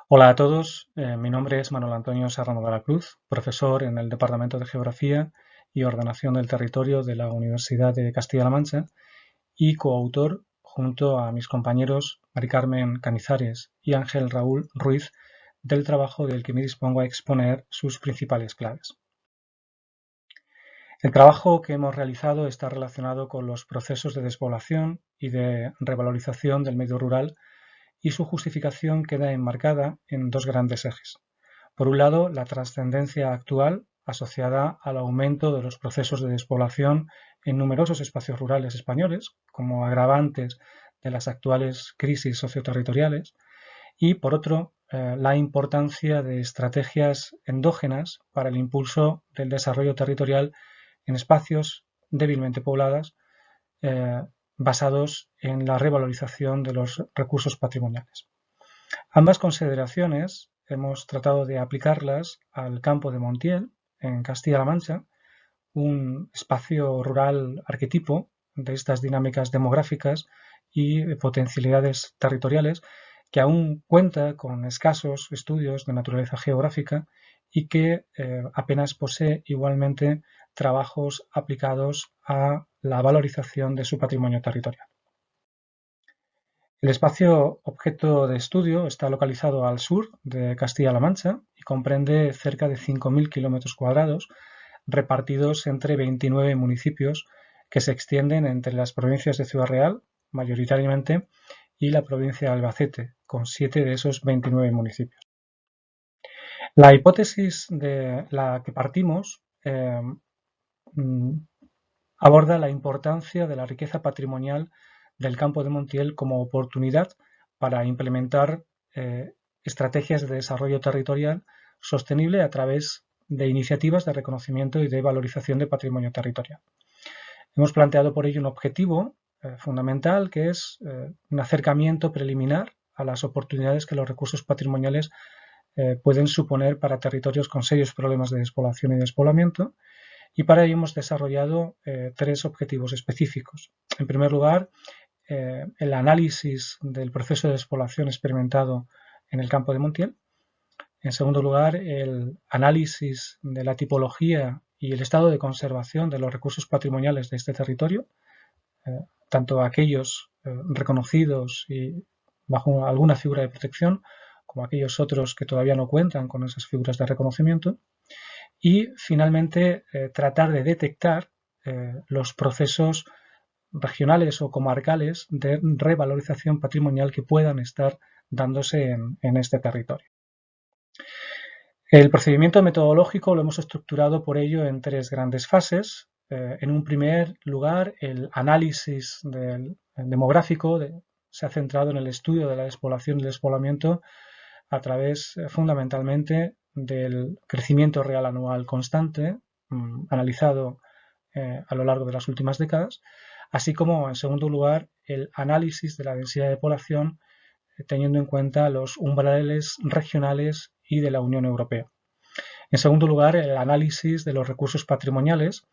Hola a todos, mi nombre es Manuel Antonio Serrano de la Cruz, profesor en el Departamento de Geografía y Ordenación del Territorio de la Universidad de Castilla-La Mancha y coautor, junto a mis compañeros Mari Carmen Canizares y Ángel Raúl Ruiz, del trabajo del que me dispongo a exponer sus principales claves. El trabajo que hemos realizado está relacionado con los procesos de despoblación y de revalorización del medio rural y su justificación queda enmarcada en dos grandes ejes. Por un lado, la trascendencia actual asociada al aumento de los procesos de despoblación en numerosos espacios rurales españoles, como agravantes de las actuales crisis socioterritoriales, y por otro, la importancia de estrategias endógenas para el impulso del desarrollo territorial en espacios débilmente poblados, eh, basados en la revalorización de los recursos patrimoniales. Ambas consideraciones hemos tratado de aplicarlas al campo de Montiel, en Castilla-La Mancha, un espacio rural arquetipo de estas dinámicas demográficas y potencialidades territoriales que aún cuenta con escasos estudios de naturaleza geográfica y que apenas posee igualmente trabajos aplicados a la valorización de su patrimonio territorial. El espacio objeto de estudio está localizado al sur de Castilla-La Mancha y comprende cerca de 5.000 kilómetros cuadrados repartidos entre 29 municipios que se extienden entre las provincias de Ciudad Real, mayoritariamente, y la provincia de Albacete, con 7 de esos 29 municipios. La hipótesis de la que partimos aborda la importancia de la riqueza patrimonial del campo de Montiel como oportunidad para implementar estrategias de desarrollo territorial sostenible a través de iniciativas de reconocimiento y de valorización de patrimonio territorial. Hemos planteado por ello un objetivo fundamental, que es un acercamiento preliminar a las oportunidades que los recursos patrimoniales pueden suponer para territorios con serios problemas de despoblación y despoblamiento, y para ello hemos desarrollado tres objetivos específicos. En primer lugar, el análisis del proceso de despoblación experimentado en el campo de Montiel. En segundo lugar, el análisis de la tipología y el estado de conservación de los recursos patrimoniales de este territorio, tanto aquellos reconocidos y bajo alguna figura de protección, como aquellos otros que todavía no cuentan con esas figuras de reconocimiento. Y finalmente, tratar de detectar los procesos regionales o comarcales de revalorización patrimonial que puedan estar dándose en este territorio. El procedimiento metodológico lo hemos estructurado por ello en tres grandes fases. En un primer lugar, el análisis demográfico se ha centrado en el estudio de la despoblación y el despoblamiento a través fundamentalmente del crecimiento real anual constante, analizado a lo largo de las últimas décadas, así como, en segundo lugar, el análisis de la densidad de población teniendo en cuenta los umbrales regionales y de la Unión Europea. En segundo lugar, el análisis de los recursos patrimoniales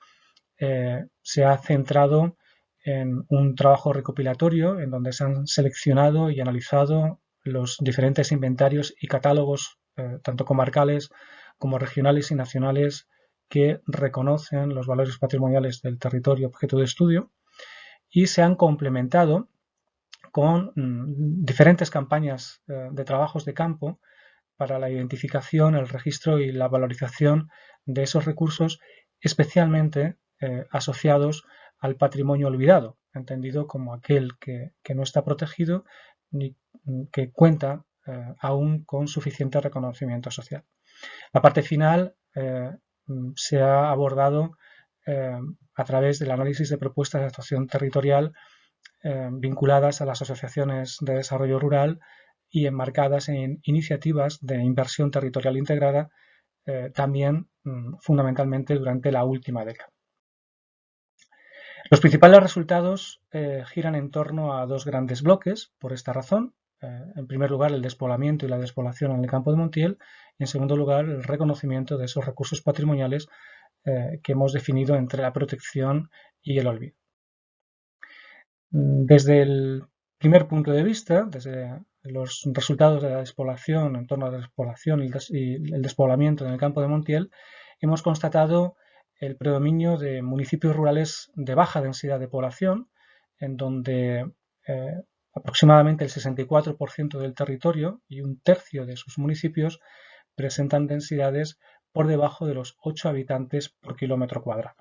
se ha centrado en un trabajo recopilatorio en donde se han seleccionado y analizado los diferentes inventarios y catálogos, tanto comarcales como regionales y nacionales, que reconocen los valores patrimoniales del territorio objeto de estudio, y se han complementado con diferentes campañas de trabajos de campo para la identificación, el registro y la valorización de esos recursos, especialmente asociados al patrimonio olvidado, entendido como aquel que no está protegido ni que cuenta aún con suficiente reconocimiento social. La parte final se ha abordado a través del análisis de propuestas de actuación territorial vinculadas a las asociaciones de desarrollo rural y enmarcadas en iniciativas de inversión territorial integrada, también fundamentalmente durante la última década. Los principales resultados giran en torno a dos grandes bloques por esta razón. En primer lugar, el despoblamiento y la despoblación en el campo de Montiel, y en segundo lugar, el reconocimiento de esos recursos patrimoniales que hemos definido entre la protección y el olvido. Desde el primer punto de vista, desde los resultados de la despoblación, en torno a la despoblación y el despoblamiento en el campo de Montiel, hemos constatado el predominio de municipios rurales de baja densidad de población, en donde aproximadamente el 64% del territorio y un tercio de sus municipios presentan densidades por debajo de los 8 habitantes por kilómetro cuadrado.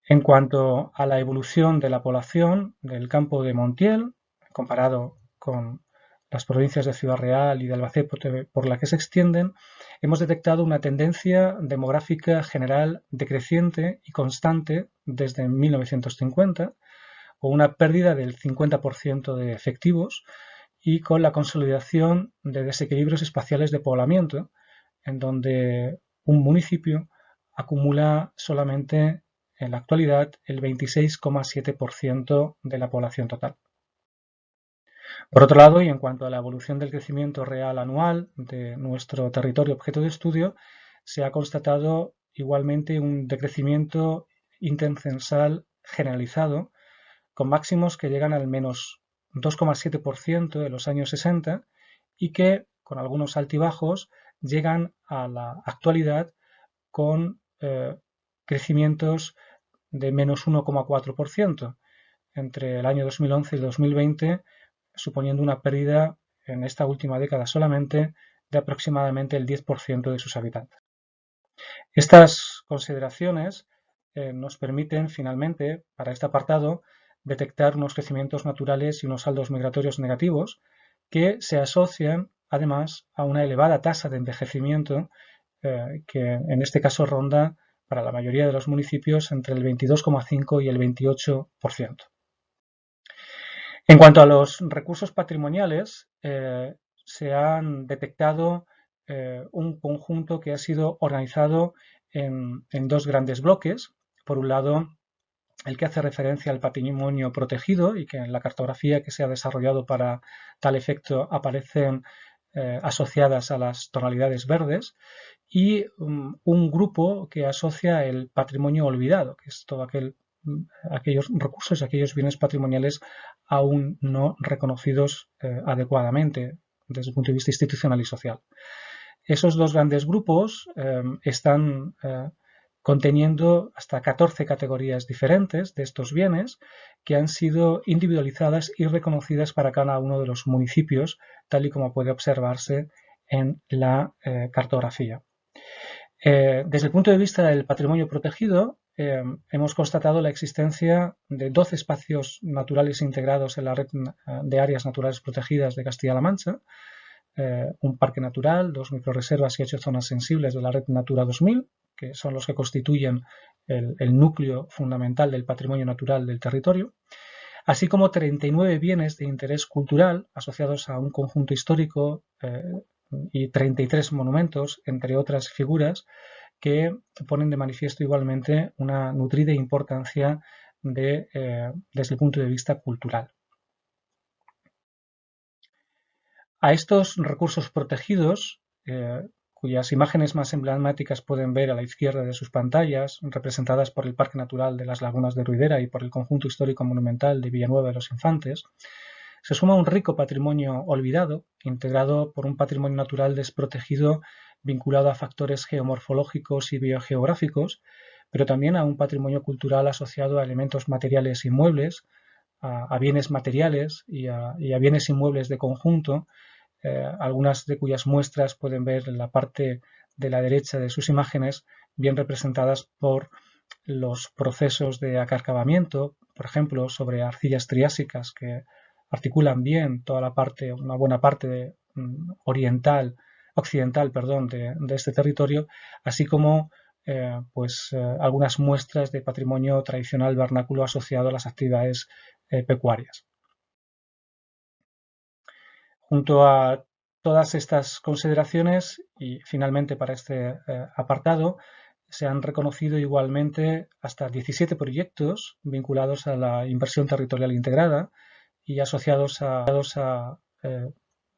En cuanto a la evolución de la población del campo de Montiel, comparado con las provincias de Ciudad Real y de Albacete por la que se extienden, hemos detectado una tendencia demográfica general decreciente y constante desde 1950, con una pérdida del 50% de efectivos y con la consolidación de desequilibrios espaciales de poblamiento, en donde un municipio acumula solamente en la actualidad el 26,7% de la población total. Por otro lado, y en cuanto a la evolución del crecimiento real anual de nuestro territorio objeto de estudio, se ha constatado igualmente un decrecimiento intercensal generalizado, con máximos que llegan al menos 2,7% de los años 60 y que, con algunos altibajos, llegan a la actualidad con crecimientos de menos 1,4% entre el año 2011 y 2020, suponiendo una pérdida en esta última década solamente de aproximadamente el 10% de sus habitantes. Estas consideraciones nos permiten finalmente, para este apartado, detectar unos crecimientos naturales y unos saldos migratorios negativos que se asocian además a una elevada tasa de envejecimiento que en este caso ronda para la mayoría de los municipios entre el 22,5 y el 28%. En cuanto a los recursos patrimoniales, se han detectado un conjunto que ha sido organizado en dos grandes bloques. Por un lado, el que hace referencia al patrimonio protegido y que en la cartografía que se ha desarrollado para tal efecto aparecen asociadas a las tonalidades verdes, y un grupo que asocia el patrimonio olvidado, que es todo aquellos recursos, aquellos bienes patrimoniales aún no reconocidos adecuadamente desde el punto de vista institucional y social. Esos dos grandes grupos están conteniendo hasta 14 categorías diferentes de estos bienes que han sido individualizadas y reconocidas para cada uno de los municipios, tal y como puede observarse en la cartografía. Desde el punto de vista del patrimonio protegido, hemos constatado la existencia de 12 espacios naturales integrados en la red de áreas naturales protegidas de Castilla-La Mancha, un parque natural, 2 microrreservas y 8 zonas sensibles de la red Natura 2000, que son los que constituyen el núcleo fundamental del patrimonio natural del territorio, así como 39 bienes de interés cultural asociados a un conjunto histórico y 33 monumentos, entre otras figuras, que ponen de manifiesto igualmente una nutrida importancia desde el punto de vista cultural. A estos recursos protegidos, cuyas imágenes más emblemáticas pueden ver a la izquierda de sus pantallas, representadas por el Parque Natural de las Lagunas de Ruidera y por el Conjunto Histórico Monumental de Villanueva de los Infantes, se suma un rico patrimonio olvidado, integrado por un patrimonio natural desprotegido vinculado a factores geomorfológicos y biogeográficos, pero también a un patrimonio cultural asociado a elementos materiales inmuebles, a bienes materiales y a bienes inmuebles de conjunto, algunas de cuyas muestras pueden ver en la parte de la derecha de sus imágenes, bien representadas por los procesos de acarcabamiento, por ejemplo, sobre arcillas triásicas que articulan bien toda la parte, una buena parte occidental de este territorio, así como algunas muestras de patrimonio tradicional vernáculo asociado a las actividades pecuarias. Junto a todas estas consideraciones y finalmente para este apartado se han reconocido igualmente hasta 17 proyectos vinculados a la inversión territorial integrada y asociados a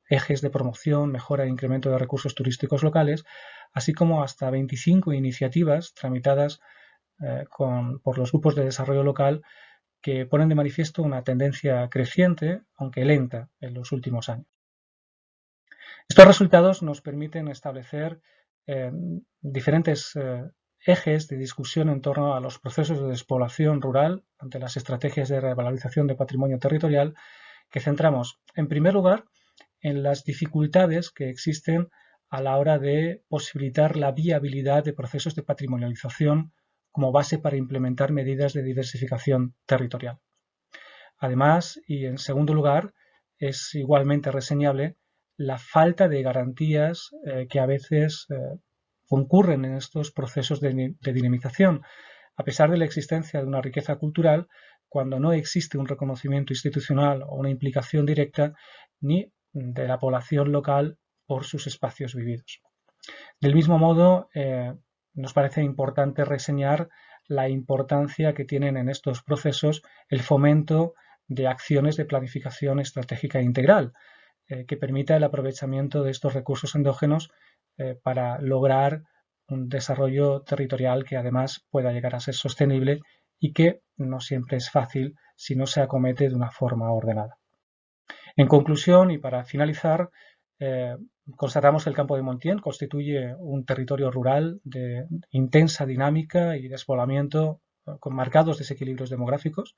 ejes de promoción, mejora e incremento de recursos turísticos locales, así como hasta 25 iniciativas tramitadas por los grupos de desarrollo local que ponen de manifiesto una tendencia creciente, aunque lenta, en los últimos años. Estos resultados nos permiten establecer diferentes ejes de discusión en torno a los procesos de despoblación rural ante las estrategias de revalorización de patrimonio territorial, que centramos, en primer lugar, en las dificultades que existen a la hora de posibilitar la viabilidad de procesos de patrimonialización como base para implementar medidas de diversificación territorial. Además, y en segundo lugar, es igualmente reseñable la falta de garantías que a veces concurren en estos procesos de dinamización, a pesar de la existencia de una riqueza cultural, cuando no existe un reconocimiento institucional o una implicación directa ni de la población local por sus espacios vividos. Del mismo modo, nos parece importante reseñar la importancia que tienen en estos procesos el fomento de acciones de planificación estratégica integral, que permita el aprovechamiento de estos recursos endógenos para lograr un desarrollo territorial que además pueda llegar a ser sostenible y que no siempre es fácil si no se acomete de una forma ordenada. En conclusión, y para finalizar, constatamos que el Campo de Montiel constituye un territorio rural de intensa dinámica y despoblamiento con marcados desequilibrios demográficos,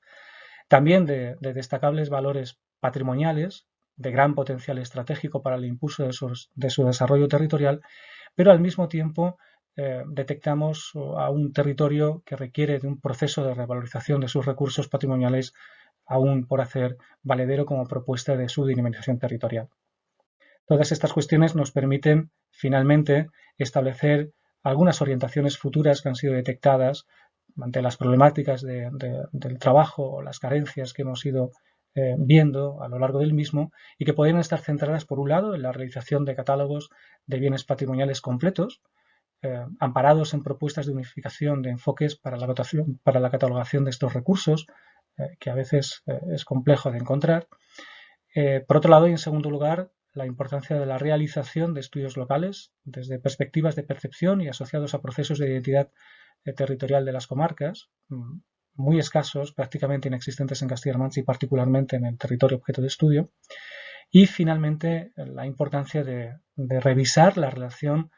también de destacables valores patrimoniales, de gran potencial estratégico para el impulso de su desarrollo territorial, pero al mismo tiempo detectamos a un territorio que requiere de un proceso de revalorización de sus recursos patrimoniales aún por hacer valedero como propuesta de su dinamización territorial. Todas estas cuestiones nos permiten finalmente establecer algunas orientaciones futuras que han sido detectadas ante las problemáticas del trabajo o las carencias que hemos ido viendo a lo largo del mismo y que podrían estar centradas, por un lado, en la realización de catálogos de bienes patrimoniales completos, amparados en propuestas de unificación de enfoques para la catalogación de estos recursos, que a veces es complejo de encontrar. Por otro lado, y en segundo lugar, la importancia de la realización de estudios locales desde perspectivas de percepción y asociados a procesos de identidad territorial de las comarcas, muy escasos, prácticamente inexistentes en Castilla-La Mancha y particularmente en el territorio objeto de estudio. Y finalmente, la importancia de revisar la relación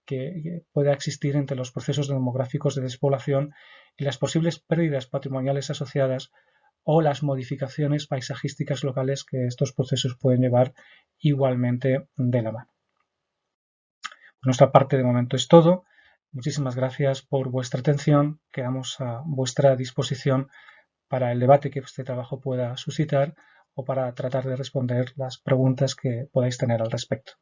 que pueda existir entre los procesos demográficos de despoblación y las posibles pérdidas patrimoniales asociadas o las modificaciones paisajísticas locales que estos procesos pueden llevar igualmente de la mano. Por nuestra parte, de momento es todo. Muchísimas gracias por vuestra atención. Quedamos a vuestra disposición para el debate que este trabajo pueda suscitar o para tratar de responder las preguntas que podáis tener al respecto.